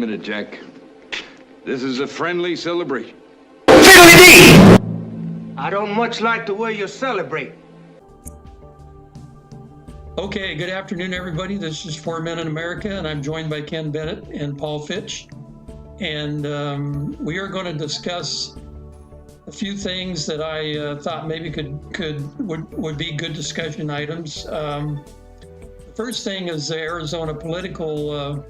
minute, Jack. This is a friendly celebration. I don't much like the way you celebrate. Okay, good afternoon, everybody. This is 4 Men in America, and I'm joined by Ken Bennett and Paul Fitch. And we are going to discuss a few things that I thought maybe would be good discussion items. The first thing is the Arizona political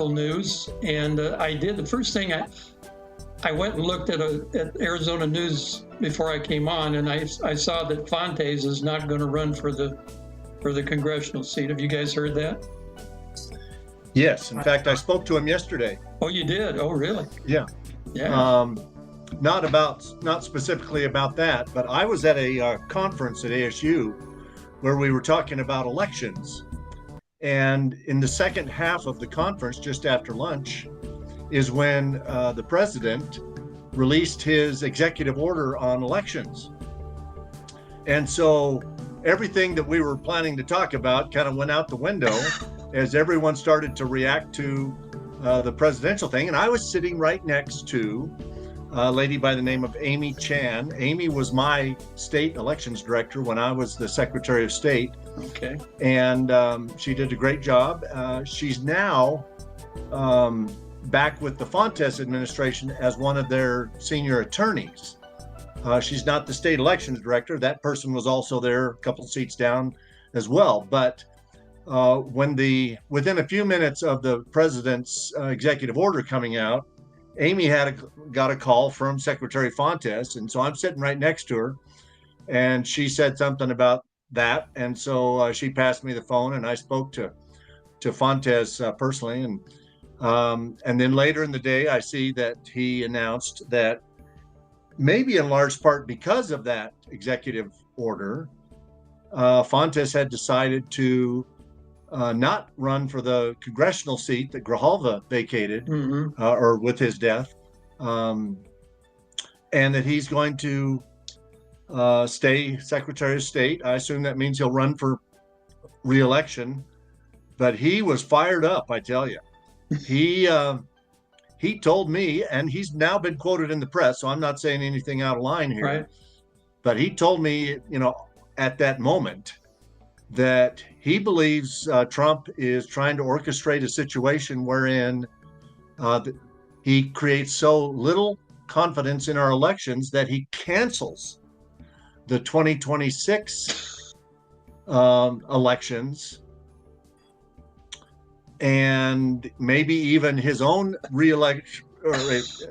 news, and the first thing I went and looked at Arizona news before I came on, and I saw that Fontes is not going to run for the congressional seat. Have you guys heard that? Yes. In fact, I spoke to him yesterday. Oh, you did? Oh, really? Yeah. Yeah. Not specifically about that, but I was at a conference at ASU where we were talking about elections. And in the second half of the conference, just after lunch, is when the president released his executive order on elections. And so everything that we were planning to talk about kind of went out the window as everyone started to react to the presidential thing. And I was sitting right next to a lady by the name of Amy Chan. Amy was my state elections director when I was the Secretary of State. Okay. And she did a great job. She's now back with the Fontes administration as one of their senior attorneys. She's not the state elections director. That person was also there a couple of seats down as well. But within a few minutes of the president's executive order coming out, Amy got a call from Secretary Fontes. And so I'm sitting right next to her, and she said something about that. And so she passed me the phone, and I spoke to Fontes personally. And then later in the day, I see that he announced that maybe in large part because of that executive order, Fontes had decided to not run for the congressional seat that Grijalva vacated, or with his death, and that he's going to stay Secretary of State. I assume that means he'll run for re-election, but he was fired up, I tell you. He told me, and he's now been quoted in the press, so I'm not saying anything out of line here, Right. But he told me, at that moment, that he believes Trump is trying to orchestrate a situation wherein he creates so little confidence in our elections that he cancels the 2026 elections, and maybe even his own re-election or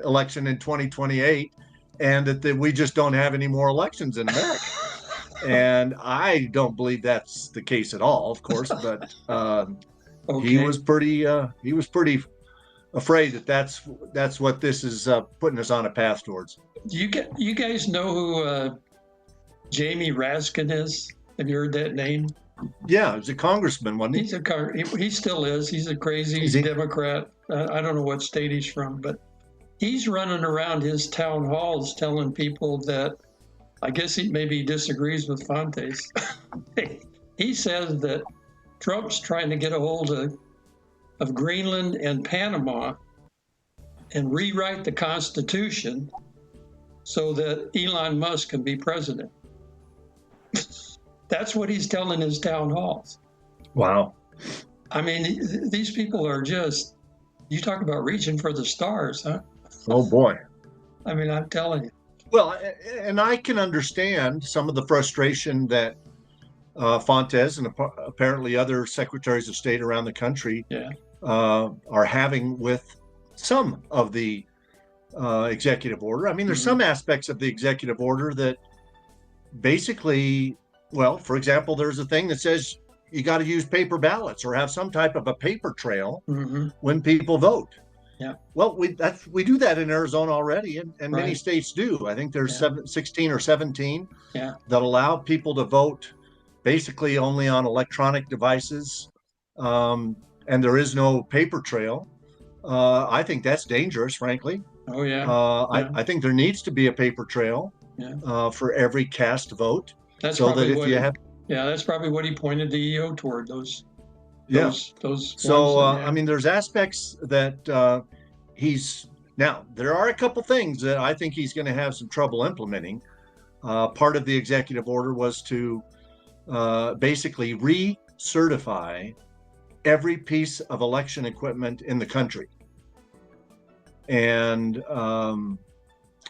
election in 2028, and that we just don't have any more elections in America. And I don't believe that's the case at all, of course, but Okay. he was pretty afraid that that's what this is putting us on a path towards. You guys know who Jamie Raskin is? Have you heard that name? Yeah, he's a congressman, wasn't he? He still is. He's a crazy Is he? Democrat. I don't know what state he's from, but he's running around his town halls telling people that, I guess he maybe disagrees with Fontes. He says that Trump's trying to get a hold of Greenland and Panama and rewrite the Constitution so that Elon Musk can be president. That's what he's telling his town halls. Wow. I mean, these people are just, you talk about reaching for the stars, huh? Oh, boy. I mean, I'm telling you. Well, and I can understand some of the frustration that Fontes and apparently other secretaries of state around the country are having with some of the executive order. I mean, there's some aspects of the executive order that basically, well, for example, there's a thing that says you got to use paper ballots or have some type of a paper trail when people vote. Yeah. Well, we do that in Arizona already, and many Right. states do. I think there's 16 or 17 Yeah. that allow people to vote basically only on electronic devices, and there is no paper trail. I think that's dangerous, frankly. Oh, yeah. I think there needs to be a paper trail for every cast vote. That's so probably that if you have, that's probably what he pointed the EO toward, those Those So, ones that, I mean, there's aspects that there are a couple things that I think he's going to have some trouble implementing. Part of the executive order was to basically recertify every piece of election equipment in the country. And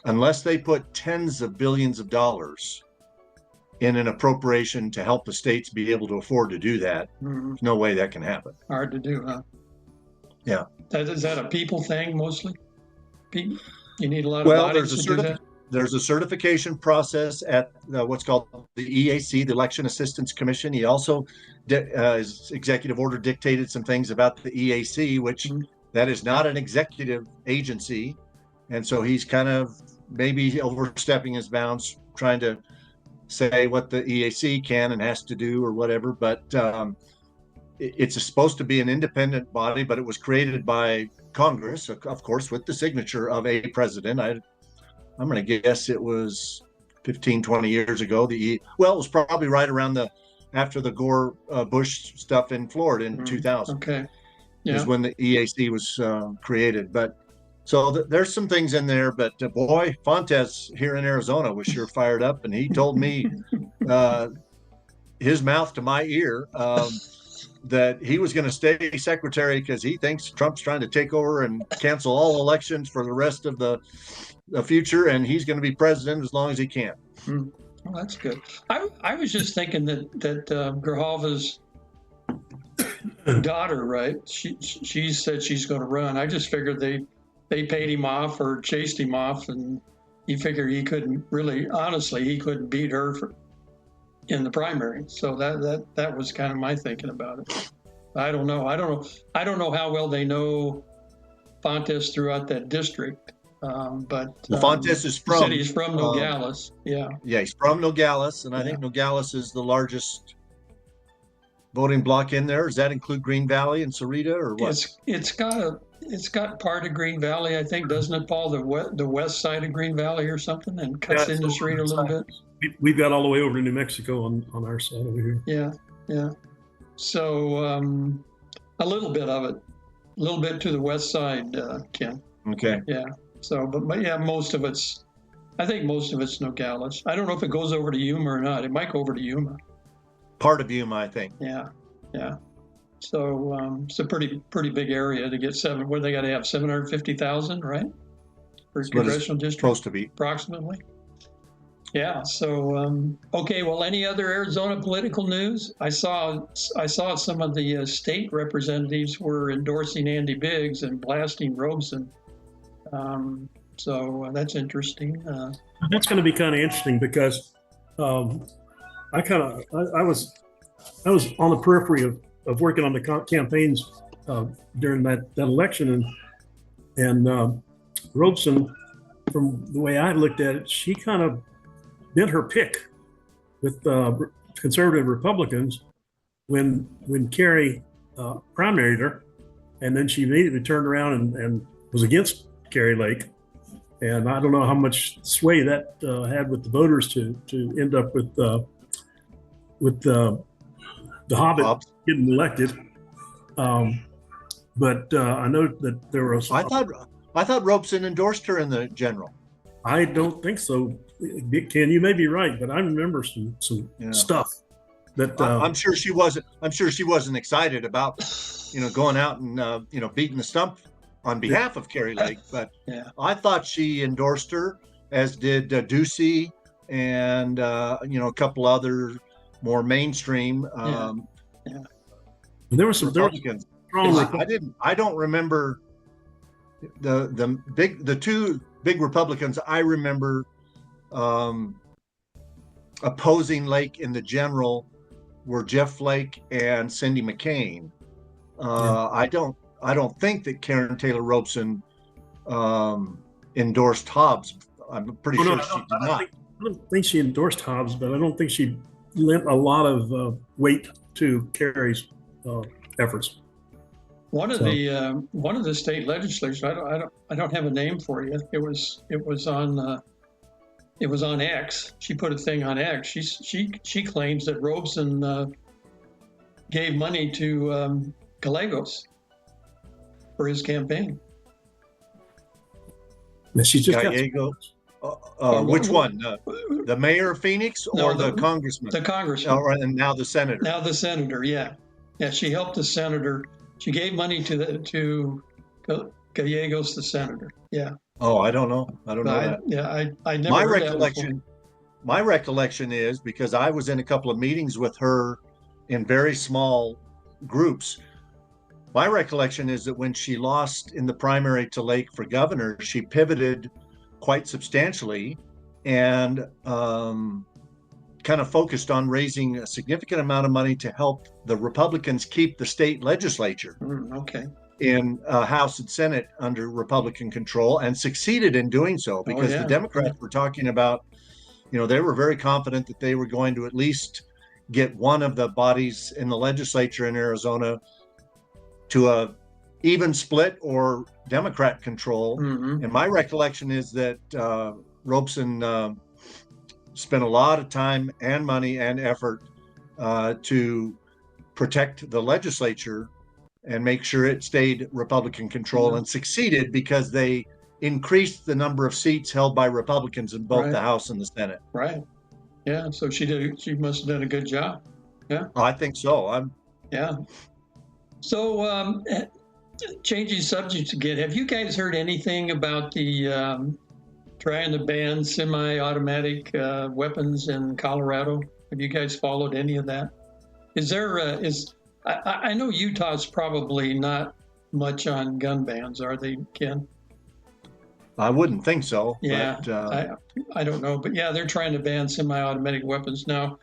unless they put tens of billions of dollars in an appropriation to help the states be able to afford to do that, there's no way that can happen. hard to do, huh? Yeah. Is that a people thing mostly? You need a lot of bodies to do that? There's a certification process at what's called the EAC, the Election Assistance Commission. He also, his executive order dictated some things about the EAC, which that is not an executive agency. And so he's kind of maybe overstepping his bounds, trying to say what the EAC can and has to do or whatever. But it's supposed to be an independent body, but it was created by Congress, of course, with the signature of a president. I'm going to guess it was 15, 20 years ago. It was probably right around after the Gore Bush stuff in Florida in 2000. Okay. Yeah. Is when the EAC was created. But so there's some things in there, but boy, Fontes here in Arizona was sure fired up, and he told me his mouth to my ear that he was going to stay secretary because he thinks Trump's trying to take over and cancel all elections for the rest of the future, and he's going to be president as long as he can. Well, that's good. I was just thinking that Grijalva's daughter, right? She said she's going to run. I just figured they paid him off or chased him off, and he figured he couldn't really, honestly, he couldn't beat her in the primary. So that was kind of my thinking about it. I don't know how well they know Fontes throughout that district. But Fontes is from. Said he's from Nogales. Yeah, he's from Nogales, and I think Nogales is the largest voting block in there. Does that include Green Valley and Sarita, or what? It's got part of Green Valley, I think, doesn't it, Paul? The west side of Green Valley or something, and cuts into Sarita a little bit. We've got all the way over to New Mexico on our side over here. Yeah. So a little bit of it, a little bit to the west side, Ken. Okay. Yeah. So, but yeah, I think most of it's Nogales. I don't know if it goes over to Yuma or not. It might go over to Yuma. Part of Yuma, I think. Yeah. So it's a pretty big area to get what they got to have 750,000, right? For congressional district. Supposed to be approximately. Yeah. So okay. Well, any other Arizona political news? I saw some of the state representatives were endorsing Andy Biggs and blasting Robeson. So that's interesting. That's going to be kind of interesting because I was on the periphery of working on the campaigns during that election, and Robeson, from the way I looked at it, she kind of bent her pick with conservative Republicans when Kerry primaried her, and then she immediately turned around and was against Kerry Lake. And I don't know how much sway that had with the voters to end up with the Hobbit getting elected. But I know that there was. I thought Robeson endorsed her in the general. I don't think so, Ken. You may be right, but I remember some stuff that I'm sure she wasn't. I'm sure she wasn't excited about, going out and beating the stump on behalf of Kerry Lake, but I thought she endorsed her, as did Ducey and a couple other more mainstream. There were some Republicans. I don't remember the two big Republicans. I remember opposing Lake in the general were Jeff Flake and Cindy McCain. I don't think that Karen Taylor Robeson endorsed Hobbs. I'm pretty sure she did not. I don't think she endorsed Hobbs, but I don't think she lent a lot of weight to Kerry's efforts. One of the state legislators. I don't have a name for you. It was on X. She put a thing on X. She claims that Robeson gave money to Gallegos for his campaign. And she just got Gallego. Which one? The mayor of Phoenix or the congressman? The congressman. And now the senator. Now the senator, yeah. Yeah, she helped the senator. She gave money to Gallegos, the senator. Yeah. Oh, I don't know. I don't know that. Yeah, I never heard that before. My recollection is, because I was in a couple of meetings with her in very small groups. My recollection is that when she lost in the primary to Lake for governor, she pivoted quite substantially and kind of focused on raising a significant amount of money to help the Republicans keep the state legislature in House and Senate under Republican control, and succeeded in doing so, because the Democrats were talking about, they were very confident that they were going to at least get one of the bodies in the legislature in Arizona to a even split or Democrat control. And my recollection is that Robeson spent a lot of time and money and effort to protect the legislature and make sure it stayed Republican control, and succeeded because they increased the number of seats held by Republicans in both the House and the Senate. Right. Yeah. So she must have done a good job. Yeah. I think so. Yeah. So changing subjects again, have you guys heard anything about the trying to ban semi-automatic weapons in Colorado? Have you guys followed any of that? I know Utah's probably not much on gun bans, are they, Ken? I wouldn't think so. Yeah, but, I don't know. But yeah, they're trying to ban semi-automatic weapons now.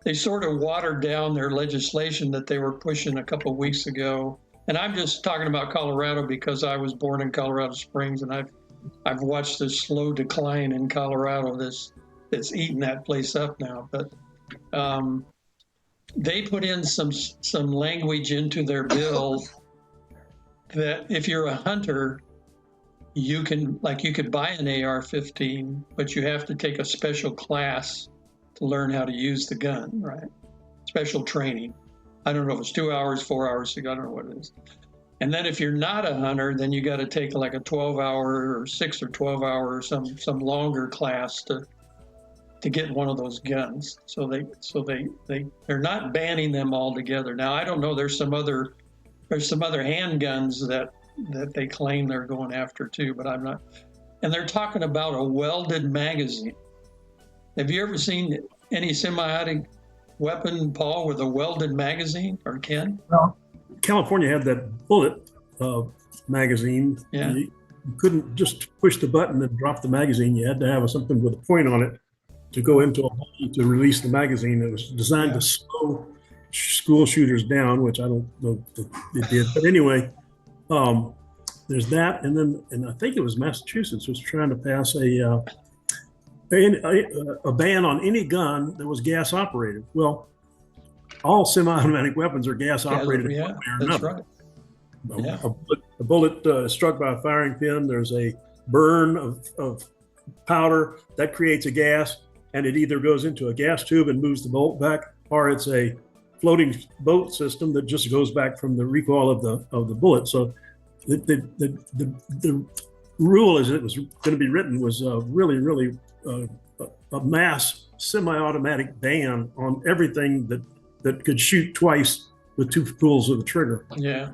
They sort of watered down their legislation that they were pushing a couple of weeks ago. And I'm just talking about Colorado because I was born in Colorado Springs, and I've watched this slow decline in Colorado that's eating that place up now. But they put in some language into their bill that if you're a hunter, you could buy an AR-15, but you have to take a special class to learn how to use the gun, right? Special training. I don't know if it's 2 hours, 4 hours, I don't know what it is. And then if you're not a hunter, then you got to take like a 12-hour or 6 or 12-hour or some longer class to get one of those guns. So they're not banning them altogether. Now I don't know. There's some other handguns that they claim they're going after too, but I'm not. And they're talking about a welded magazine. Have you ever seen any semi-automatic weapon, Paul, with a welded magazine, or Ken? Well, California had that bullet magazine. Yeah. You couldn't just push the button and drop the magazine. You had to have something with a point on it to go into a hole to release the magazine. It was designed to slow school shooters down, which I don't know that it did. But anyway, there's that. And I think it was Massachusetts was trying to pass a ban on any gun that was gas operated. Well, all semi-automatic weapons are gas operated. Yeah, that's right. Yeah. A bullet struck by a firing pin, there's a burn of powder that creates a gas, and it either goes into a gas tube and moves the bolt back, or it's a floating bolt system that just goes back from the recoil of the bullet. So the rule as it was going to be written was really a mass semi-automatic ban on everything that could shoot twice with 2 pulls of the trigger. Yeah.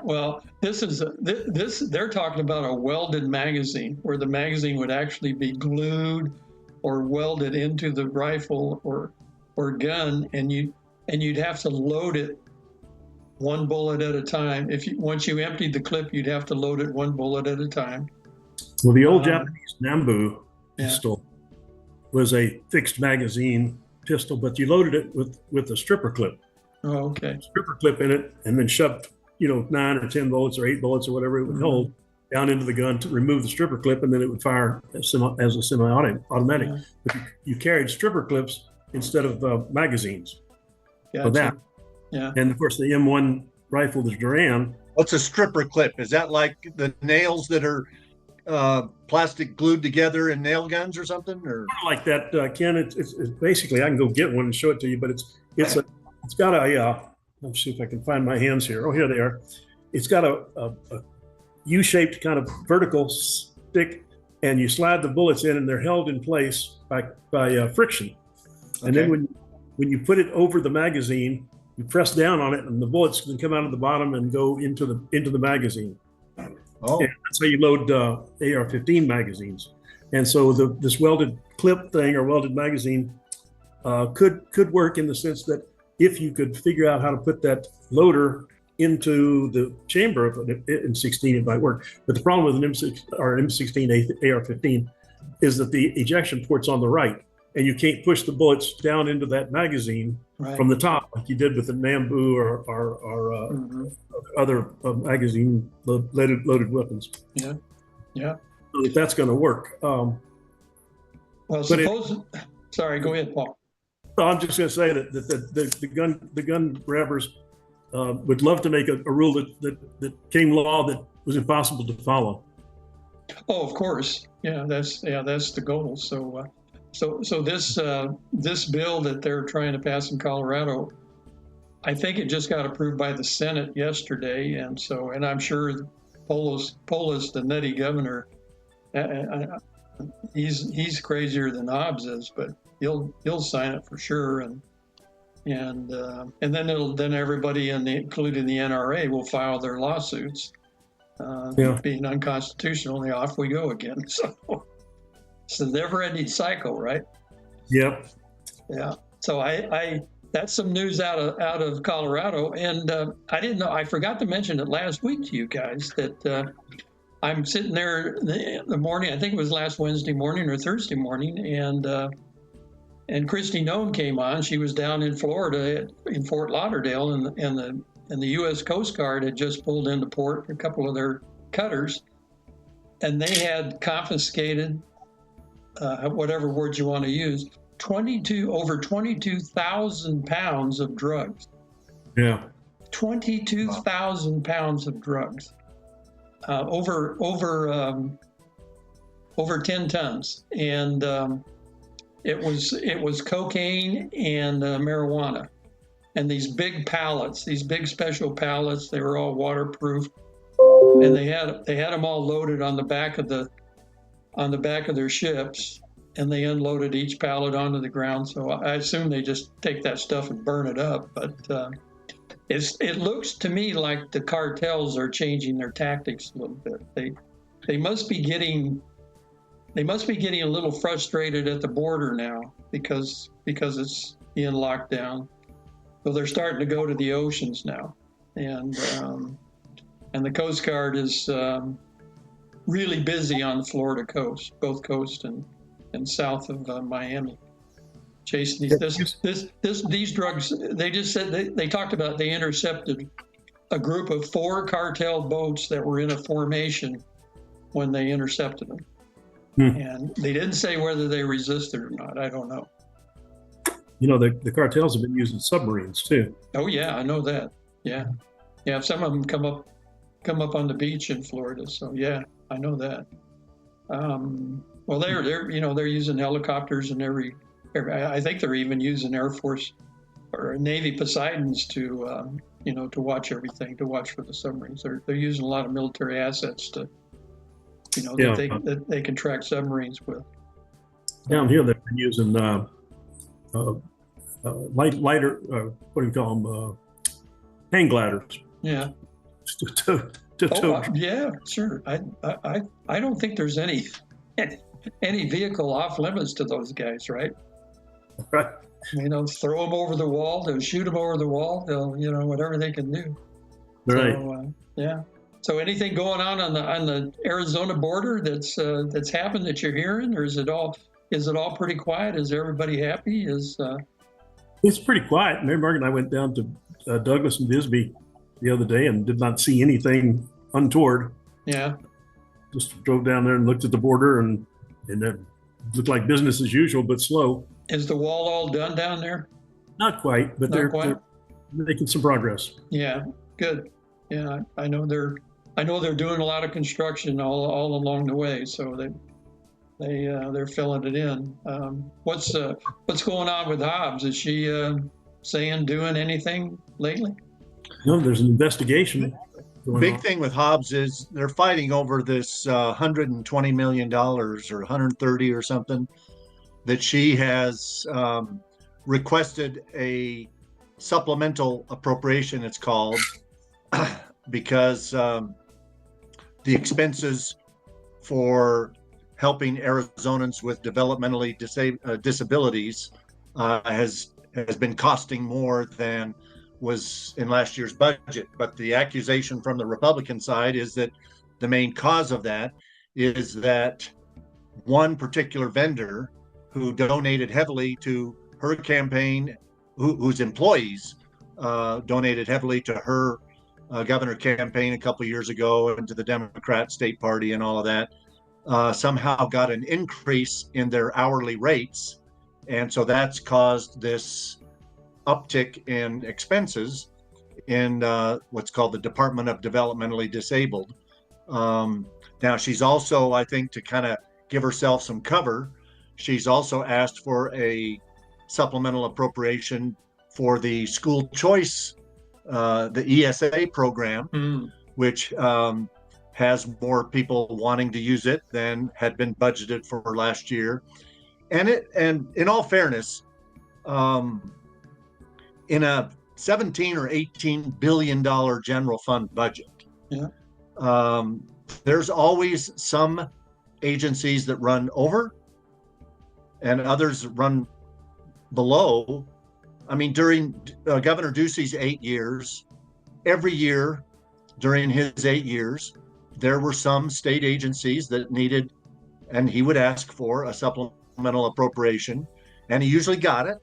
Well, they're talking about a welded magazine, where the magazine would actually be glued or welded into the rifle or gun, and you'd have to load it one bullet at a time. Once you emptied the clip, you'd have to load it one bullet at a time. Well, the old Japanese Nambu pistol was a fixed magazine pistol, but you loaded it with a stripper clip. Oh, okay. Stripper clip in it, and then shoved 9 or 10 bullets or 8 bullets or whatever it would hold down into the gun to remove the stripper clip, and then it would fire as a semi-automatic. Yeah. But you carried stripper clips instead of magazines for that. Yeah. And of course, the M1 rifle, the Duran. What's a stripper clip? Is that like the nails that are plastic glued together in nail guns or something? Or Like that, Ken. It's basically, I can go get one and show it to you, but it's got a let's see if I can find my hands here. Oh, here they are. It's got a U-shaped kind of vertical stick, and you slide the bullets in, and they're held in place by friction. And then when you put it over the magazine, you press down on it, and the bullets can come out of the bottom and go into the magazine. Oh, And that's how you load AR-15 magazines. And so this welded clip thing or welded magazine could work in the sense that if you could figure out how to put that loader into the chamber of an M16, it might work. But the problem with an M16 AR-15 is that the ejection port's on the right, and you can't push the bullets down into that magazine from the top like you did with the Nambu or other magazine loaded weapons. Yeah, yeah. So that's going to work. Well, sorry, go ahead, Paul. I'm just going to say that the gun grabbers would love to make a rule that came law that was impossible to follow. Oh, of course. Yeah, that's the goal. So this bill that they're trying to pass in Colorado, I think it just got approved by the Senate yesterday, and I'm sure Polis, the nutty governor, he's crazier than Hobbs is, but he'll sign it for sure, and then everybody including the NRA will file their lawsuits, being unconstitutional, and off we go again. So it's a never-ending cycle, right? Yep. Yeah. So I that's some news out of Colorado, and I didn't know. I forgot to mention it last week to you guys that I'm sitting there the morning. I think it was last Wednesday morning or Thursday morning, and Christy Nome came on. She was down in Florida in Fort Lauderdale, and the U.S. Coast Guard had just pulled into port a couple of their cutters, and they had confiscated, whatever words you want to use, over 22,000 pounds of drugs. Yeah. 22,000 pounds of drugs. Over 10 tons, and it was cocaine and marijuana, and these big pallets, these big special pallets. They were all waterproof, and they had them all loaded on the back of their ships, and they unloaded each pallet onto the ground. So I assume they just take that stuff and burn it up, but. It looks to me like the cartels are changing their tactics a little bit. They must be getting a little frustrated at the border now because it's being locked down. So they're starting to go to the oceans now, and the Coast Guard is really busy on the Florida coast, both coast and south of Miami. Chasing these drugs. They just said they talked about they intercepted a group of 4 cartel boats that were in a formation when they intercepted them, and they didn't say whether they resisted or not. I don't know. You know, the cartels have been using submarines too. Oh yeah, I know that. Yeah. Some of them come up on the beach in Florida. So yeah, I know that. Well, they're using helicopters and I think they're even using Air Force or Navy Poseidons to watch everything, to watch for the submarines. They're using a lot of military assets to, that they can track submarines with. Down here, they've been using lighter, what do you call them? Hang gliders. Yeah. Yeah, sure. I don't think there's any vehicle off limits to those guys, right? Right. Throw them over the wall. They'll shoot them over the wall. They'll, whatever they can do. Right. So, yeah. So anything going on the Arizona border that's happened that you're hearing, or is it all pretty quiet? Is everybody happy? It's pretty quiet. Mary Margaret and I went down to Douglas and Bisbee the other day and did not see anything untoward. Yeah. Just drove down there and looked at the border, and it looked like business as usual, but slow. Is the wall all done down there? Not quite, but they're making some progress. Yeah, good. Yeah, I know they're doing a lot of construction all along the way, so they're filling it in. What's going on with Hobbs? Is saying, doing anything lately? No, there's an investigation going Big on. thing with Hobbs is they're fighting over this $120 million or 130 or something that she has requested a supplemental appropriation, it's called, because the expenses for helping Arizonans with developmentally disabilities has been costing more than was in last year's budget. But the accusation from the Republican side is that the main cause of that is that one particular vendor who donated heavily to her campaign, whose employees donated heavily to her governor campaign a couple of years ago and to the Democrat state party and all of that, somehow got an increase in their hourly rates. And so that's caused this uptick in expenses in what's called the Department of Developmentally Disabled. Now, she's also, I think, to kind of give herself some cover, she's also asked for a supplemental appropriation for the school choice, the ESA program, which has more people wanting to use it than had been budgeted for last year. And in all fairness, in a 17 or 18 billion dollar general fund budget, there's always some agencies that run over and others run below. I mean, during Governor Ducey's 8 years, every year during his 8 years, there were some state agencies that needed, and he would ask for a supplemental appropriation, and he usually got it.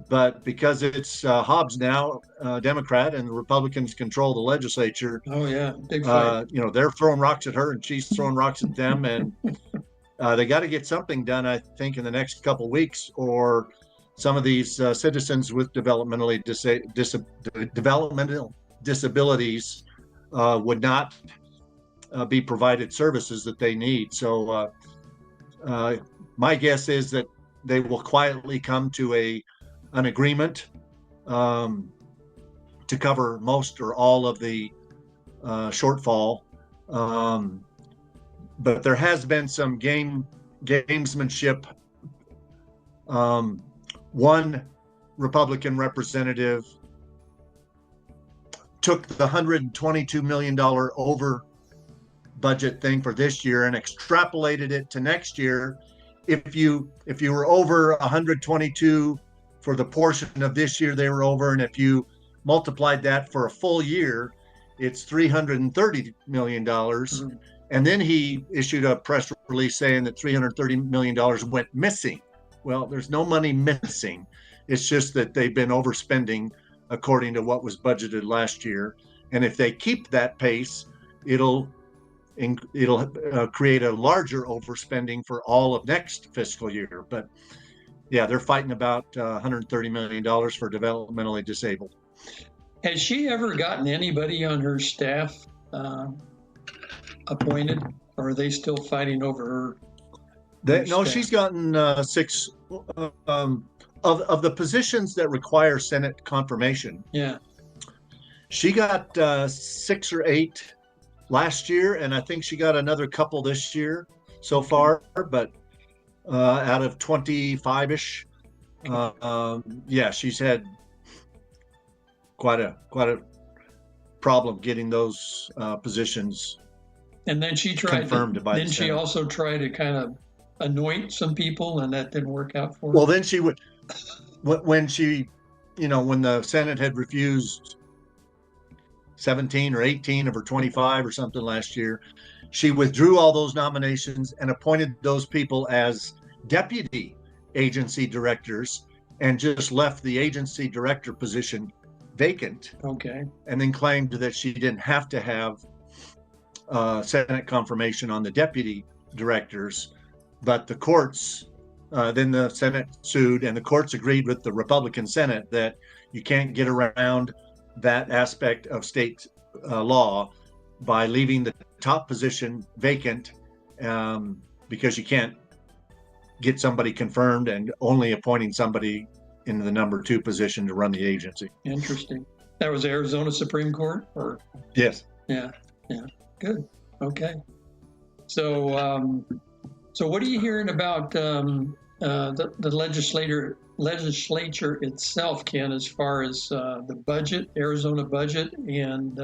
But because it's Hobbs now, Democrat, and the Republicans control the legislature. Oh yeah, big fight. They're throwing rocks at her, and she's throwing rocks at them, and they got to get something done, I think, in the next couple of weeks, or some of these citizens with developmental disabilities would not be provided services that they need. So my guess is that they will quietly come to an agreement to cover most or all of the shortfall. But there has been some gamesmanship. One Republican representative took the $122 million over budget thing for this year and extrapolated it to next year. If you were over 122 for the portion of this year they were over, and if you multiplied that for a full year, it's $330 million. And then he issued a press release saying that $330 million went missing. Well, there's no money missing. It's just that they've been overspending according to what was budgeted last year. And if they keep that pace, it'll create a larger overspending for all of next fiscal year. But yeah, they're fighting about $130 million for developmentally disabled. Has she ever gotten anybody on her staff appointed, or are they still fighting over her? No, she's gotten 6 of the positions that require Senate confirmation. Yeah, she got 6 or 8 last year, and I think she got another couple this year so far. But out of 25-ish, yeah, she's had quite a problem getting those positions. And then she tried confirmed by the Senate. She also tried to kind of anoint some people, and that didn't work out for her. Well, then she would, when she, when the Senate had refused 17 or 18 of her 25 or something last year, she withdrew all those nominations and appointed those people as deputy agency directors and just left the agency director position vacant. Okay. And then claimed that she didn't have to have Senate confirmation on the deputy directors. But the courts, then the Senate sued, and the courts agreed with the Republican Senate that you can't get around that aspect of state law by leaving the top position vacant, because you can't get somebody confirmed and only appointing somebody in the number 2 position to run the agency. Interesting. That was Arizona Supreme Court, or? Yes. Yeah. Good. Okay. So, so what are you hearing about the legislature itself, Ken, as far as the budget, Arizona budget, and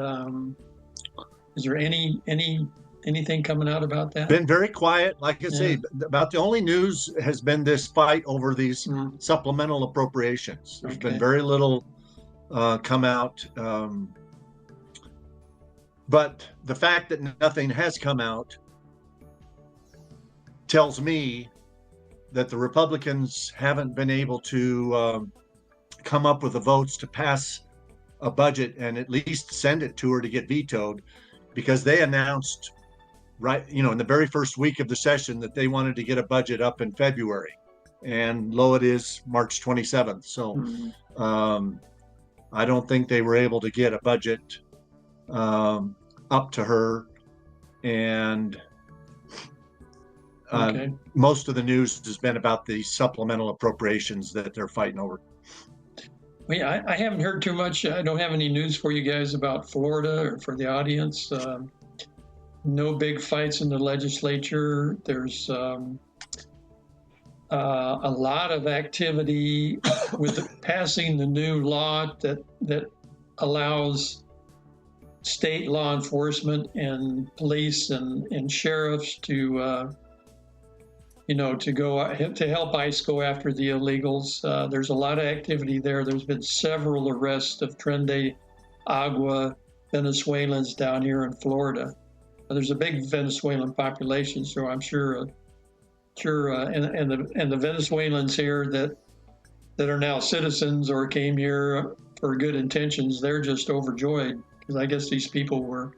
is there anything coming out about that? Been very quiet. Like I say, about the only news has been this fight over these supplemental appropriations. There's been very little come out. But the fact that nothing has come out tells me that the Republicans haven't been able to come up with the votes to pass a budget and at least send it to her to get vetoed, because they announced in the very first week of the session that they wanted to get a budget up in February, and lo, it is March 27th. So I don't think they were able to get a budget up to her, and most of the news has been about the supplemental appropriations that they're fighting over. Well, yeah, I haven't heard too much. I don't have any news for you guys about Florida or for the audience. No big fights in the legislature. There's a lot of activity with passing the new law that allows state law enforcement and police and sheriffs to to help ICE go after the illegals. There's a lot of activity there. There's been several arrests of Tren Agua Venezuelans down here in Florida. There's a big Venezuelan population, so I'm sure, and the Venezuelans here that are now citizens or came here for good intentions, they're just overjoyed, because I guess these people were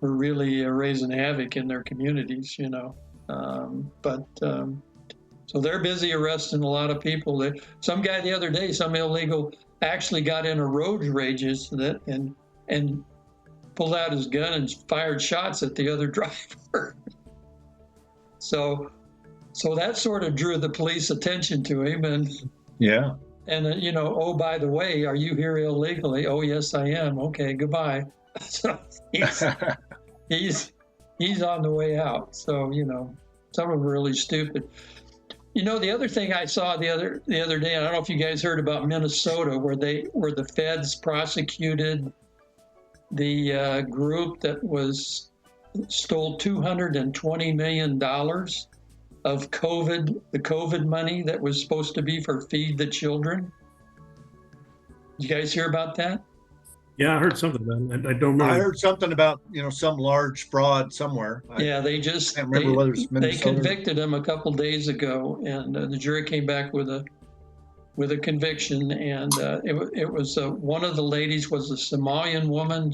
really raising havoc in their communities, so they're busy arresting a lot of people. Some guy the other day, some illegal, actually got in a road rages and pulled out his gun and fired shots at the other driver. So that sort of drew the police attention to him, and oh, by the way, are you here illegally? Oh, yes, I am. Okay, goodbye. So he's on the way out. So some of them are really stupid. The other thing I saw the other day, I don't know if you guys heard about Minnesota, where the feds prosecuted the group that stole $220 million of the COVID money that was supposed to be for Feed the Children. Did you guys hear about that? Yeah, I heard something about it. I don't know. I heard something about some large fraud somewhere. They can't remember whether it's Minnesota. They convicted him a couple days ago, and the jury came back with a conviction. And it was one of the ladies was a Somalian woman.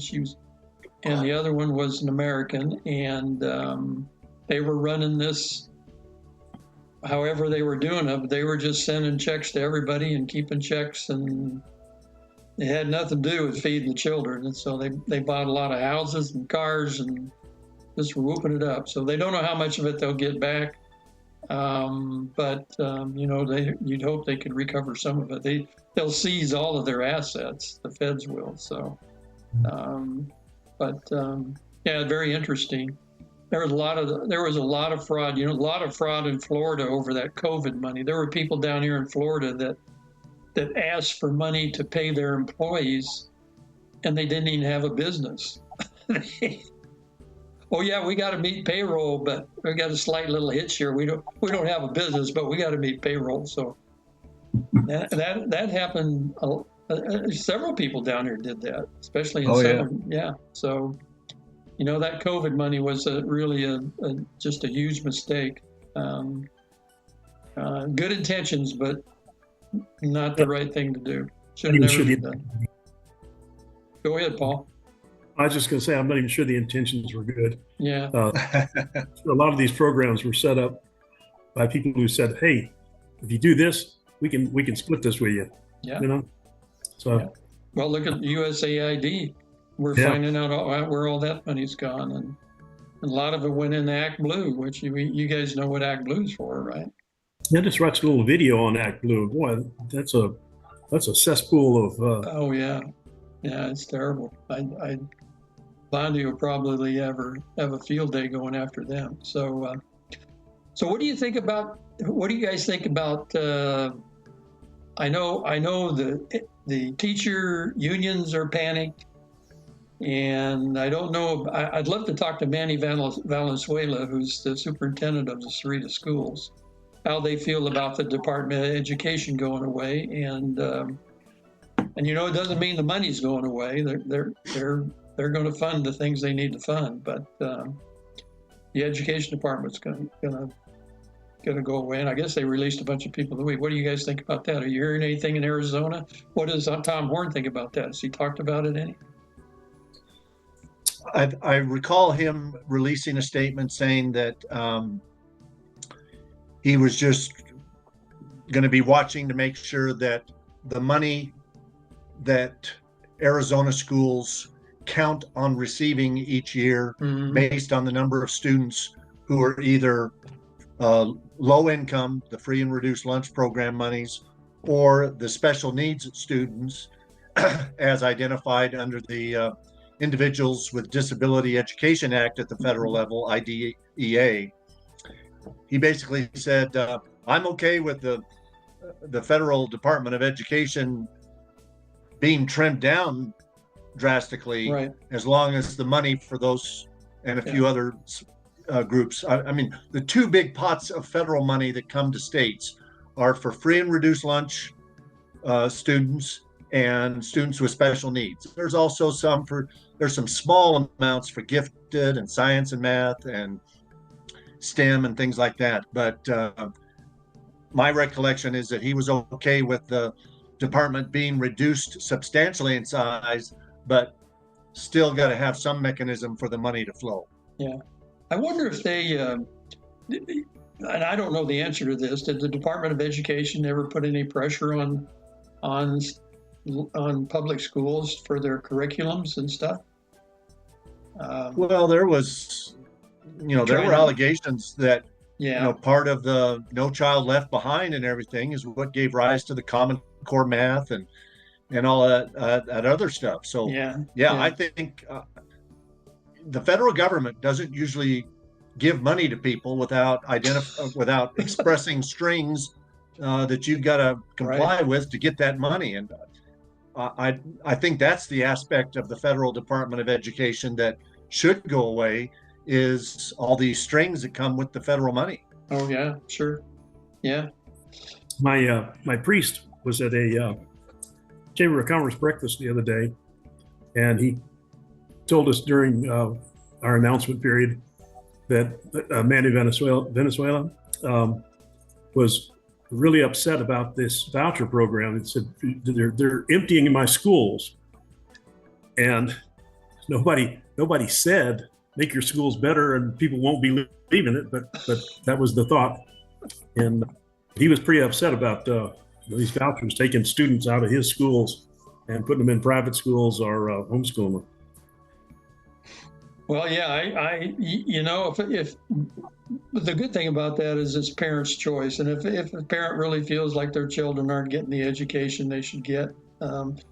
And the other one was an American, and they were running this. However they were doing it, they were just sending checks to everybody and keeping checks, and it had nothing to do with feeding the children. And so they bought a lot of houses and cars and just whooping it up. So they don't know how much of it they'll get back. But you'd hope they could recover some of it. They'll seize all of their assets. The feds will. So, very interesting. There was a lot of fraud. A lot of fraud in Florida over that COVID money. There were people down here in Florida that asked for money to pay their employees, and they didn't even have a business. Oh yeah, we got to meet payroll, but we got a slight little hitch here. We don't have a business, but we got to meet payroll. So that happened. Several people down here did that, especially in Southern. Yeah. So that COVID money was really just a huge mistake. Good intentions, but not the right thing to do. Should have never been done. Go ahead, Paul. I was just going to say, I'm not even sure the intentions were good. Yeah. A lot of these programs were set up by people who said, "Hey, if you do this, we can split this with you." Yeah. So. Yeah. Well, look at USAID. We're finding out where all that money's gone, and a lot of it went into Act Blue, which you guys know what Act Blue's for, right? I just watched a little video on Act Blue. Boy, that's a that's a cesspool of. Oh yeah, yeah, it's terrible. Bondi will probably ever have a field day going after them. So, so what do you think about? What do you guys think about? I know the teacher unions are panicked, and I don't know. I'd love to talk to Manny Valenzuela, who's the superintendent of the Cerritos schools, how they feel about the Department of Education going away, and it doesn't mean the money's going away. They're going to fund the things they need to fund, but the education department's going to go away. And I guess they released a bunch of people the week. What do you guys think about that? Are you hearing anything in Arizona? What does Tom Horn think about that? Has he talked about it any? I recall him releasing a statement saying that he was just going to be watching to make sure that the money that Arizona schools count on receiving each year based on the number of students who are either low income, the free and reduced lunch program monies, or the special needs students as identified under the Individuals with Disability Education Act at the federal level, IDEA. He basically said, I'm okay with the federal Department of Education being trimmed down drastically, right, as long as the money for those and a few other groups. I mean, the two big pots of federal money that come to states are for free and reduced lunch students and students with special needs. There's also there's some small amounts for gifted and science and math and STEM and things like that. But my recollection is that he was okay with the department being reduced substantially in size, but still got to have some mechanism for the money to flow. Yeah. I wonder if they, and I don't know the answer to this, did the Department of Education ever put any pressure on public schools for their curriculums and stuff? Well, there was, there were allegations that, part of the No Child Left Behind and everything is what gave rise to the Common Core math and all that other stuff. So, I think the federal government doesn't usually give money to people without expressing strings that you've got to comply with to get that money. And I think that's the aspect of the federal Department of Education that should go away, is all these strings that come with the federal money. Oh yeah, sure. Yeah. My priest was at a Chamber of Commerce breakfast the other day, and he told us during our announcement period that Manny Venezuela was really upset about this voucher program. He said, they're emptying my schools, and nobody said make your schools better and people won't be leaving it, but that was the thought. And he was pretty upset about these vouchers taking students out of his schools and putting them in private schools or homeschooling them. Well, yeah, if the good thing about that is it's parents' choice, and if a parent really feels like their children aren't getting the education they should get, and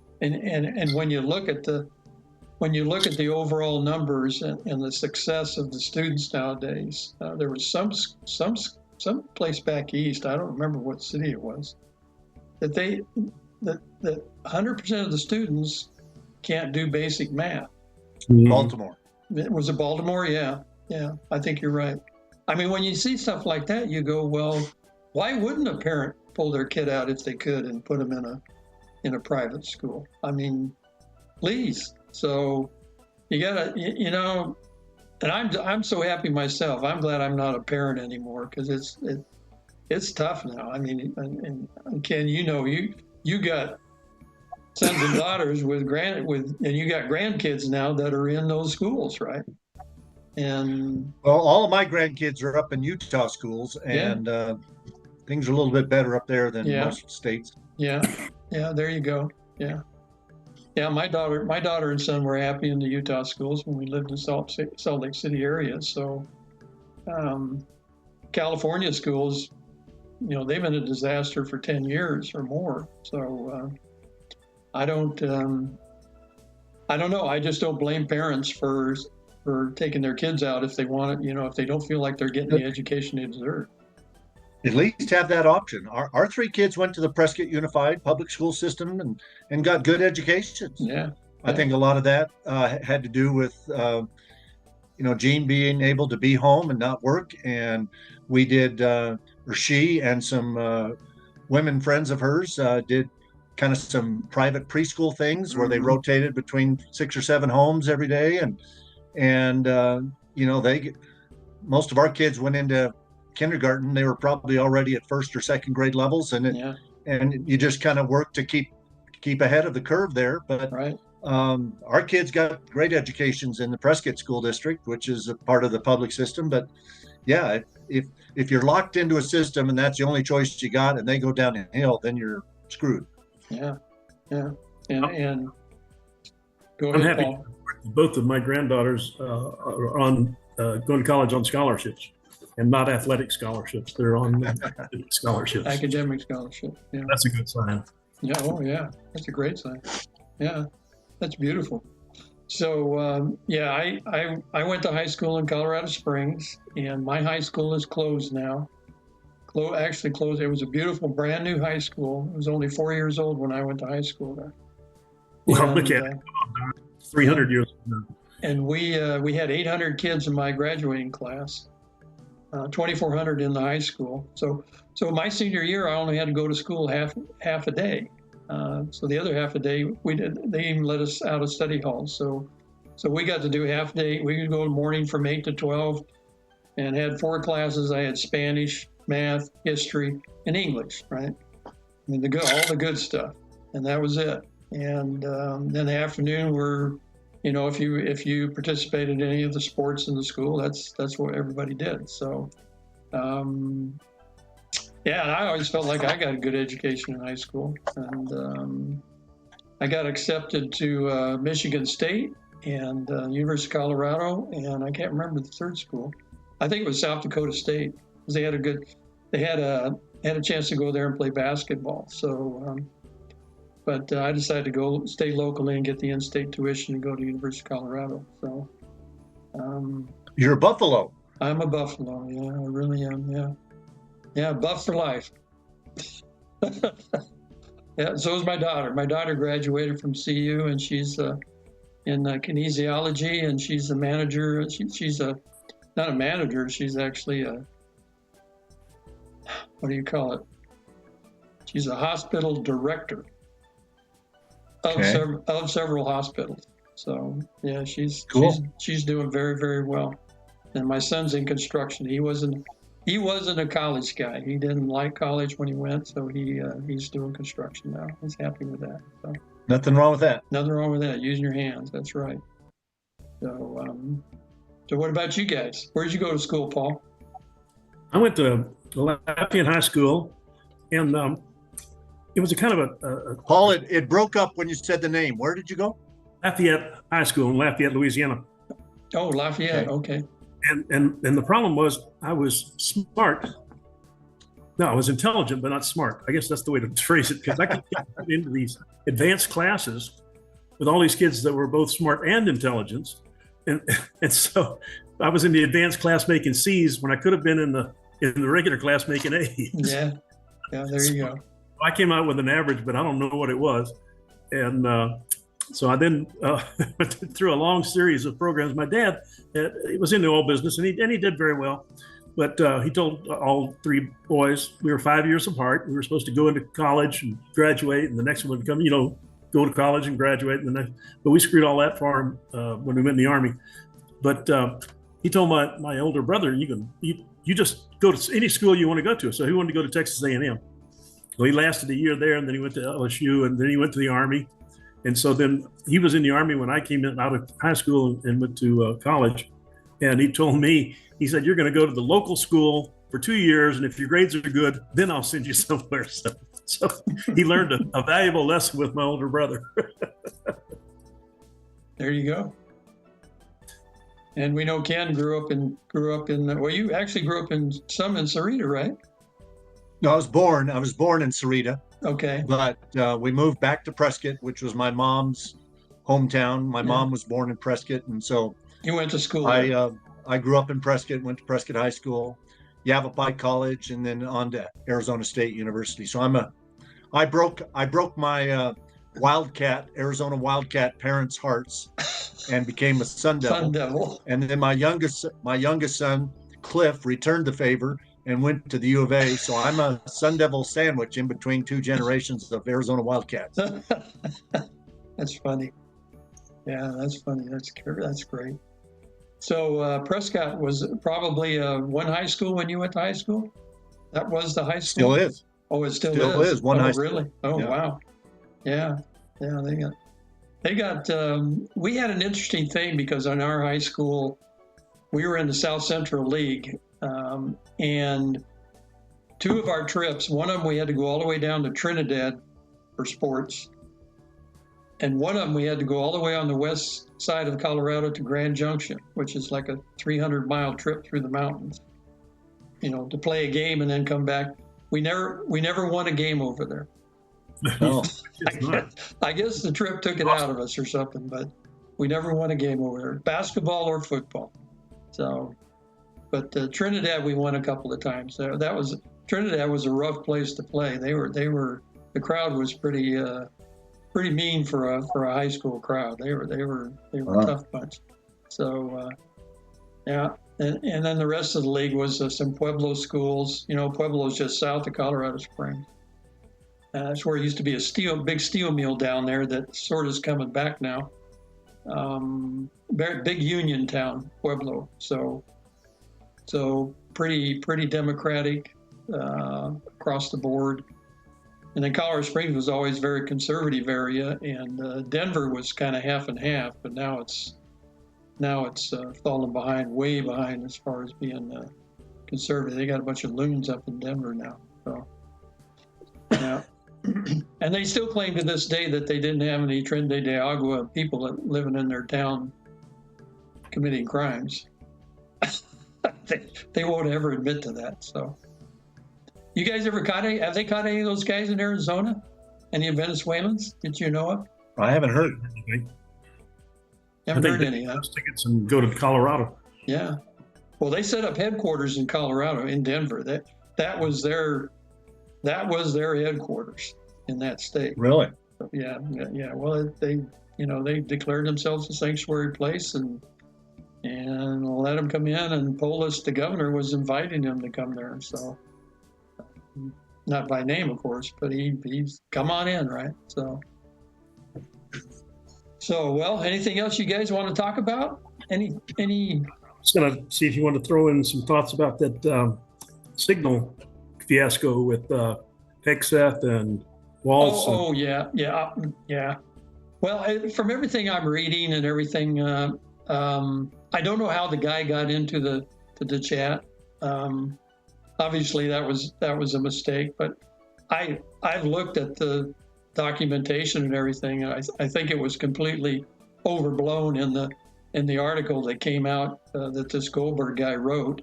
when you look at the overall numbers and the success of the students nowadays, there was some place back east, I don't remember what city it was, that 100% of the students can't do basic math. Baltimore. Was it Baltimore? Yeah. I think you're right. I mean, when you see stuff like that, you go, well, why wouldn't a parent pull their kid out if they could and put them in a private school? I mean, please. So you gotta, and I'm so happy myself. I'm glad I'm not a parent anymore, because it's tough now. I mean, and Ken, you got sons and daughters and you got grandkids now that are in those schools, right? And well, all of my grandkids are up in Utah schools, and things are a little bit better up there than most states. Yeah, there you go. Yeah, my daughter and son were happy in the Utah schools when we lived in Salt Lake City area. So, California schools, they've been a disaster for 10 years or more. So, I don't know. I just don't blame parents for taking their kids out if they want it, if they don't feel like they're getting the education they deserve. At least have that option. Our three kids went to the Prescott Unified Public School System and got good educations. Yeah. I think a lot of that had to do with, Jean being able to be home and not work. And we did, or she and some women friends of hers did kind of some private preschool things where they rotated between 6 or 7 homes every day. And most of our kids went into kindergarten. They were probably already at first or second grade levels. And you just kind of work to keep ahead of the curve there. But right. Our kids got great educations in the Prescott School District, which is a part of the public system. But yeah, if you're locked into a system and that's the only choice you got, and they go downhill, then you're screwed. Yeah, and go ahead, I'm happy. Paul. Both of my granddaughters are on going to college on scholarships, and not athletic scholarships. They're on academic scholarships. Academic scholarship. Yeah. That's a good sign. Yeah. Oh, yeah. That's a great sign. Yeah, that's beautiful. So I went to high school in Colorado Springs, and my high school is closed now. Actually closed. It was a beautiful, brand new high school. It was only 4 years old when I went to high school there. Well, look at it. 300 years ago. And we had 800 kids in my graduating class, 2,400 in the high school. So my senior year, I only had to go to school half a day. So the other half a day, they even let us out of study halls. So we got to do half day. We could go in the morning from 8 to 12 and had 4 classes. I had Spanish, math, history, and English, right? I mean, all the good stuff. And that was it. And then the afternoon if you participated in any of the sports in the school, that's what everybody did. So, and I always felt like I got a good education in high school. And I got accepted to Michigan State and University of Colorado, and I can't remember the third school. I think it was South Dakota State, because they had a chance to go there and play basketball. So, but I decided to stay locally and get the in-state tuition and go to University of Colorado. So, You're a Buffalo. I'm a Buffalo. Yeah, I really am. Yeah, Buff for life. Yeah, so is my daughter. My daughter graduated from CU, and she's in kinesiology, and she's a manager. She's not a manager. She's actually what do you call it? She's a hospital director of several hospitals. So yeah, she's cool. She's doing very, very well. And my son's in construction. He wasn't a college guy. He didn't like college when he went, so he's doing construction now. He's happy with that. So Nothing wrong with that. nothing wrong with that. Using your hands. That's right. So what about you guys? Where did you go to school, Paul? I went to Lafayette High School, and it was a kind of a Paul, it broke up when you said the name. Where did you go? Lafayette High School in Lafayette, Louisiana. Oh, Lafayette. Okay. And the problem was I was smart. No, I was intelligent, but not smart. I guess that's the way to phrase it, because I could get into these advanced classes with all these kids that were both smart and intelligent. And so I was in the advanced class making C's when I could have been in the regular class making A's. Yeah, there you go. I came out with an average, but I don't know what it was. And so I then went through a long series of programs. My dad was in the oil business, and he did very well. But he told all 3 boys, we were 5 years apart. We were supposed to go into college and graduate, and the next one would come, go to college and graduate. But we screwed all that for him when we went in the Army. But he told my older brother, you just go to any school you want to go to. So he wanted to go to Texas A&M. So he lasted a year there, and then he went to LSU, and then he went to the Army. And so then he was in the Army when I came in out of high school and went to college. And he told me, he said, you're going to go to the local school for 2 years, and if your grades are good, then I'll send you somewhere. So he learned a valuable lesson with my older brother. There you go. And we know Ken grew up in well, you actually grew up in Sarita, right? No, I was born in Sarita, Okay. but we moved back to Prescott, which was my mom's hometown. My mom was born in Prescott, and so You went to school there. I grew up in Prescott, went to Prescott High School, Yavapai College, and then on to Arizona State University. So I broke my Arizona Wildcat parents' hearts and became a Sun Devil. Sun Devil. And then my youngest son, Cliff, returned the favor and went to the U of A. So I'm a Sun Devil sandwich in between two generations of Arizona Wildcats. That's funny. Yeah, that's funny. That's great. So Prescott was probably one high school when you went to high school? That was the high school? Still is. Oh, it still is. One high school. Really? Oh, yeah. Wow. Yeah. They got, we had an interesting thing because in our high school, we were in the South Central League, and two of our trips, one of them we had to go all the way down to Trinidad for sports, and one of them we had to go all the way on the west side of Colorado to Grand Junction, which is like a 300-mile trip through the mountains, to play a game and then come back. We never won a game over there. No. I guess the trip took it out of us or something, but we never won a game over there, basketball or football. So, but Trinidad we won a couple of times. Trinidad was a rough place to play. The crowd was pretty mean for a high school crowd. They were a tough bunch. So, yeah. And then the rest of the league was some Pueblo schools. Pueblo's just south of Colorado Springs. That's where it used to be a big steel mill down there that sort of is coming back now. Big union town, Pueblo. So pretty democratic across the board. And then Colorado Springs was always a very conservative area, and Denver was kind of half and half, but now it's fallen way behind as far as being conservative. They got a bunch of loons up in Denver now. So, yeah. And they still claim to this day that they didn't have any Trinidad de Agua people living in their town committing crimes. They won't ever admit to that. So, you guys have they caught any of those guys in Arizona? Any Venezuelans that you know of? I haven't heard anything. Haven't heard any, huh? Tickets and go to Colorado. Yeah. Well, they set up headquarters in Colorado, in Denver. That was their headquarters in that state. Really? Yeah. Well, they declared themselves a sanctuary place and let them come in. And Polis, the governor, was inviting them to come there. So, not by name, of course, but he's come on in, right? So, well, anything else you guys want to talk about? Any? Just gonna see if you want to throw in some thoughts about that signal fiasco with Pegseth and Waltz. Oh, yeah. Well, from everything I'm reading and everything, I don't know how the guy got into the chat. Obviously, that was a mistake. But I've looked at the documentation and everything, and I think it was completely overblown in the article that came out that this Goldberg guy wrote.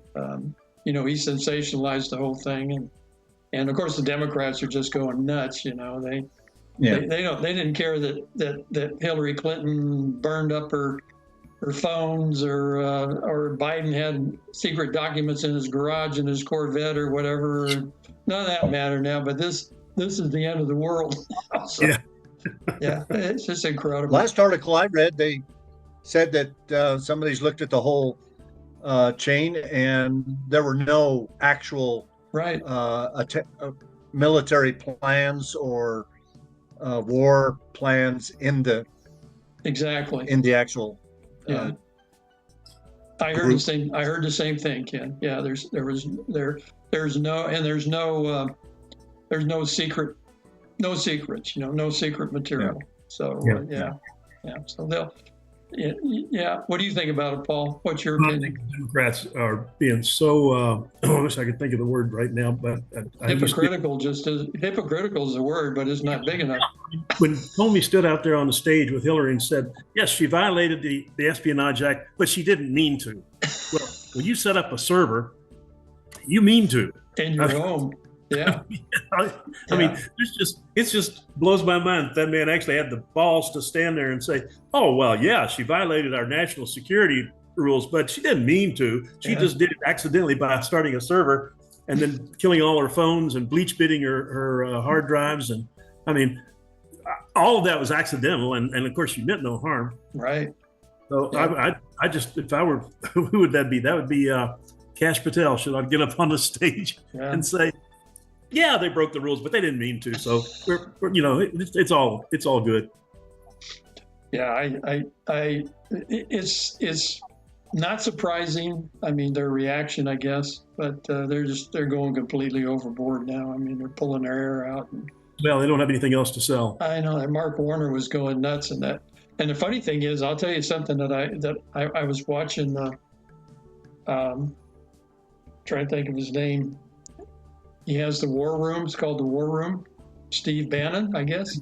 He sensationalized the whole thing, and of course the Democrats are just going nuts. They didn't care that Hillary Clinton burned up her phones or Biden had secret documents in his garage in his Corvette or whatever. None of that matter now. But this is the end of the world. So, yeah, it's just incredible. Last article I read, they said that somebody's looked at the whole chain and there were no actual military plans or war plans in the actual. Yeah, I heard the same thing, Ken. Yeah, there's no secrets, no secret material. Yeah. So yeah. So they'll. Yeah. What do you think about it, Paul? What's your opinion? I think the Democrats are being so. I wish I could think of the word right now, but hypocritical. Hypocritical is the word, but it's not big enough. When Comey stood out there on the stage with Hillary and said, "Yes, she violated the Espionage Act, but she didn't mean to." Well, when you set up a server, you mean to. In your home. Yeah. I mean, it's just blows my mind that man actually had the balls to stand there and say, "Oh well, yeah, she violated our national security rules, but she didn't mean to. She just did it accidentally by starting a server and then killing all her phones and bleach bitting her hard drives." And I mean, all of that was accidental, and of course, she meant no harm. Right. So Yeah. I just, if I were, who would that be? That would be Cash Patel. Should I get up on the stage and say, "Yeah, they broke the rules, but they didn't mean to." So it's all good. Yeah, it's not surprising. I mean, their reaction, I guess, but they're going completely overboard now. I mean, they're pulling their hair out. Well, they don't have anything else to sell. I know that Mark Warner was going nuts in that. And the funny thing is, I'll tell you something that I was watching. Trying to think of his name. He has the War Room. It's called the War Room. Steve Bannon, I guess.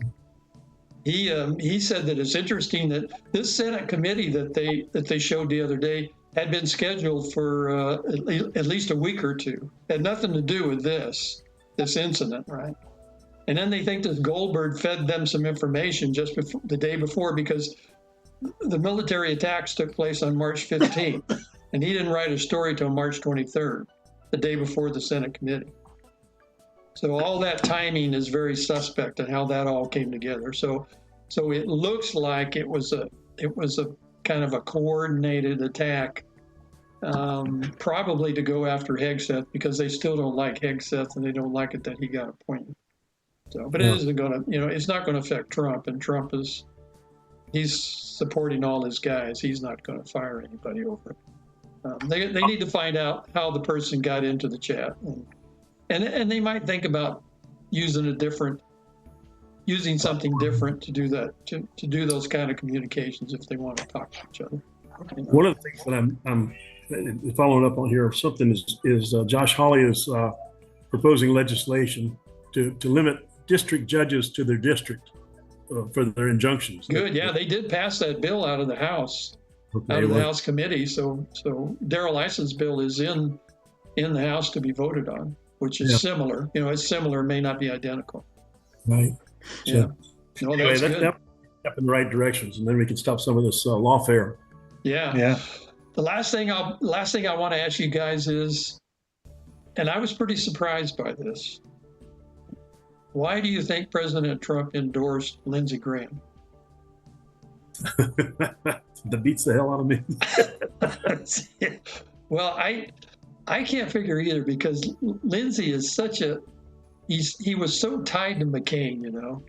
He said that it's interesting that this Senate committee that they showed the other day had been scheduled for at least a week or two. Had nothing to do with this incident, right? And then they think that Goldberg fed them some information just before, the day before, because the military attacks took place on March 15th, and he didn't write a story till March 23rd, the day before the Senate committee. So all that timing is very suspect and how that all came together. So it looks like it was a kind of a coordinated attack, probably to go after Hegseth, because they still don't like Hegseth and they don't like it that he got appointed. So, but it isn't going to, it's not going to affect Trump, and Trump he's supporting all his guys. He's not going to fire anybody over it. They need to find out how the person got into the chat, and they might think about using something different to do that, to do those kind of communications if they want to talk to each other. One of the things that I'm following up on here, something is Josh Hawley is proposing legislation to limit district judges to their district for their injunctions. Good, yeah, they did pass that bill out of the House, House committee. So Darrell Ison's bill is in the House to be voted on, which is similar. It's similar, may not be identical. Right. Yeah. So, anyway, that step in the right directions, and then we can stop some of this lawfare. Yeah. Yeah. The last thing I want to ask you guys is, and I was pretty surprised by this. Why do you think President Trump endorsed Lindsey Graham? That beats the hell out of me. Well, I can't figure either, because Lindsey is he was so tied to McCain,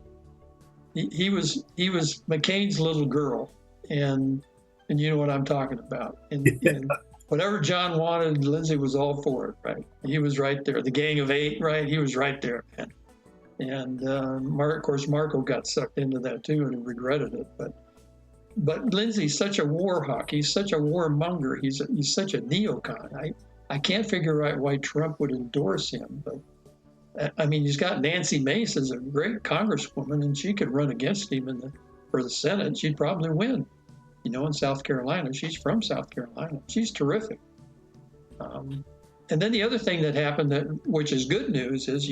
He was McCain's little girl, and you know what I'm talking about. And whatever John wanted, Lindsey was all for it, right? He was right there. The Gang of Eight, right? He was right there, man. And of course, Marco got sucked into that too and regretted it. But Lindsey's such a war hawk. He's such a warmonger. He's such a neocon. I can't figure out why Trump would endorse him. But I mean, he's got Nancy Mace as a great congresswoman, and she could run against him for the Senate. She'd probably win. In South Carolina. She's from South Carolina. She's terrific. And then the other thing that happened, which is good news, is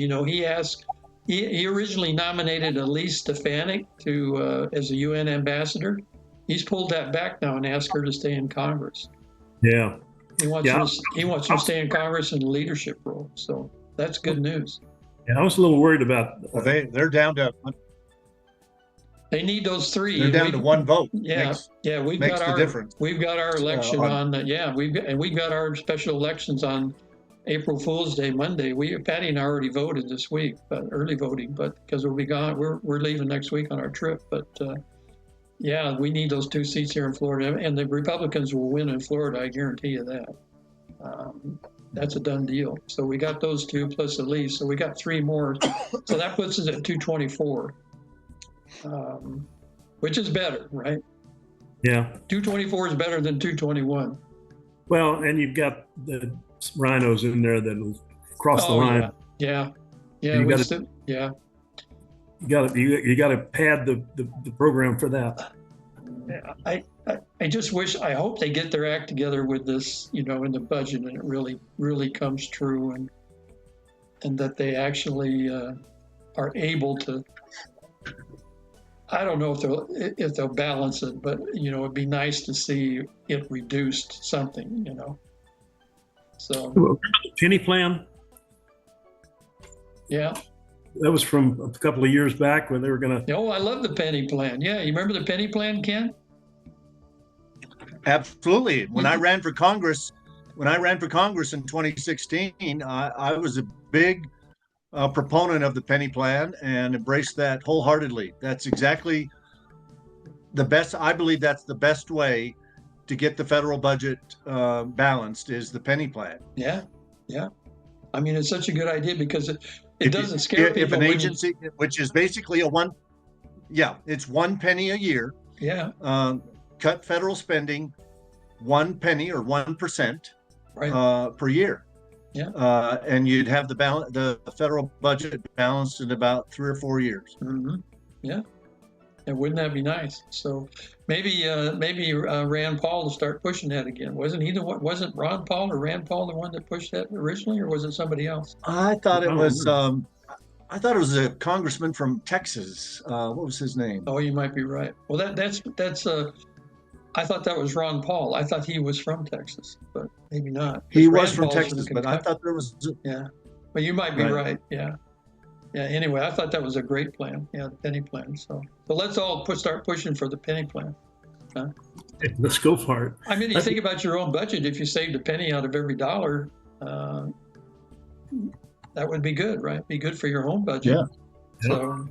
he originally nominated Elise Stefanik as a UN ambassador. He's pulled that back now and asked her to stay in Congress. Yeah. He wants her to stay in Congress in a leadership role. So that's good news. Yeah, I was a little worried about. Well, they're down to. They need those three. They're down to one vote. Yeah, we've got our difference. We've got our election we've got our special elections on April Fool's Day, Monday. Patty and I already voted this week, but early voting, but because we'll be gone, we're leaving next week on our trip. But we need those 2 seats here in Florida, and the Republicans will win in Florida. I guarantee you that. That's a done deal. So we got those 2 plus Elise. So we got 3 more. So that puts us at 224. Which is better, right? Yeah. 224 is better than 221. Well, and you've got the rhinos in there that will cross the line. Yeah. You got to pad the program for that. I just I hope they get their act together with this, in the budget, and it really, really comes true. and that they actually are able to. I don't know if they'll balance it, but it'd be nice to see it reduced something. So Penny plan. yeah. That was from a couple of years back when they were going to. Oh, I love the penny plan. Yeah, you remember the penny plan, Ken? Absolutely. When I ran for Congress in 2016, I was a big proponent of the penny plan and embraced that wholeheartedly. That's exactly the best. I believe that's the best way to get the federal budget balanced is the penny plan. Yeah. I mean, it's such a good idea because it doesn't scare people. If an agency, which is basically it's 1 penny a year. Yeah. Cut federal spending 1 penny or 1% per year. Yeah. And you'd have the federal budget balanced in about 3 or 4 years. Mm-hmm. Yeah. And wouldn't that be nice? So maybe Rand Paul will start pushing that again. Wasn't Ron Paul or Rand Paul the one that pushed that originally, or was it somebody else? I thought it was a congressman from Texas. What was his name? Oh, you might be right. Well, that's I thought that was Ron Paul. I thought he was from Texas, but maybe not. He was from Texas, but I thought there was. Yeah, but you might be right. Yeah. Anyway, I thought that was a great plan. Yeah, the penny plan. So let's all start pushing for the penny plan. Huh? Let's go for it. I mean, you think about your own budget. If you saved a penny out of every dollar, that would be good, right? Be good for your home budget. Yeah. So,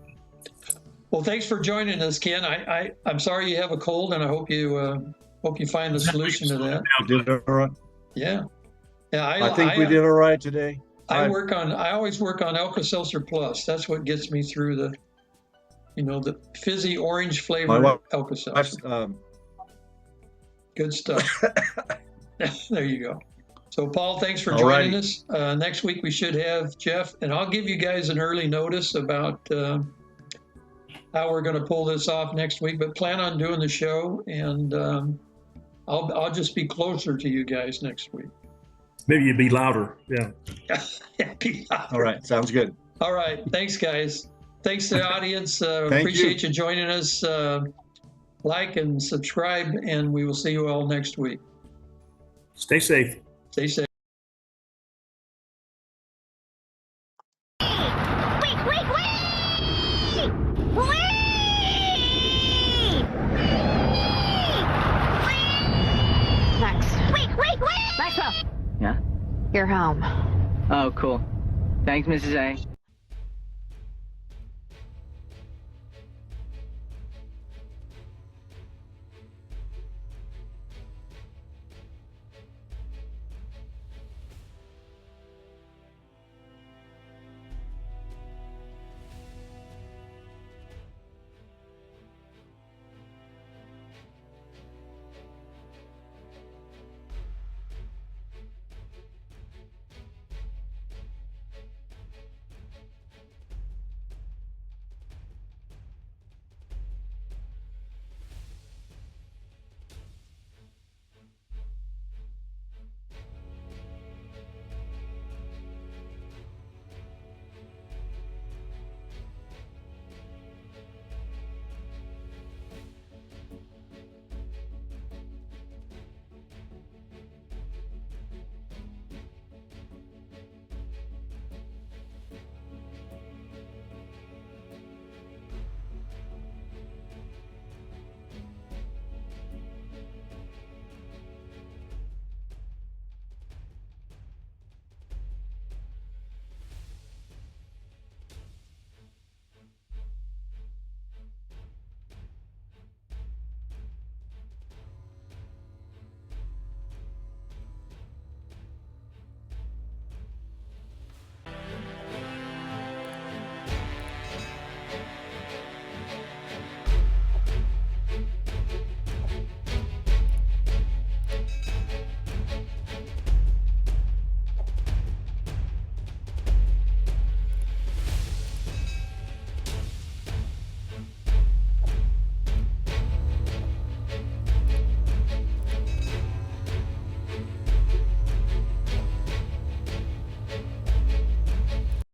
well, thanks for joining us, Ken. I'm sorry you have a cold, and I hope you find a solution to that. We did all right. Yeah. I think we did all right today. I always work on Alka-Seltzer Plus. That's what gets me through the fizzy orange flavor Alka-Seltzer. Good stuff. There you go. So, Paul, thanks for joining us. Next week we should have Jeff, and I'll give you guys an early notice about how we're going to pull this off next week. But plan on doing the show, and I'll just be closer to you guys next week. Maybe you'd be louder. Yeah. Be louder. All right. Sounds good. All right. Thanks, guys. Thanks to the audience. Appreciate you joining us. Like and subscribe, and we will see you all next week. Stay safe. Stay safe. Yeah? You're home. Oh, cool. Thanks, Mrs. A.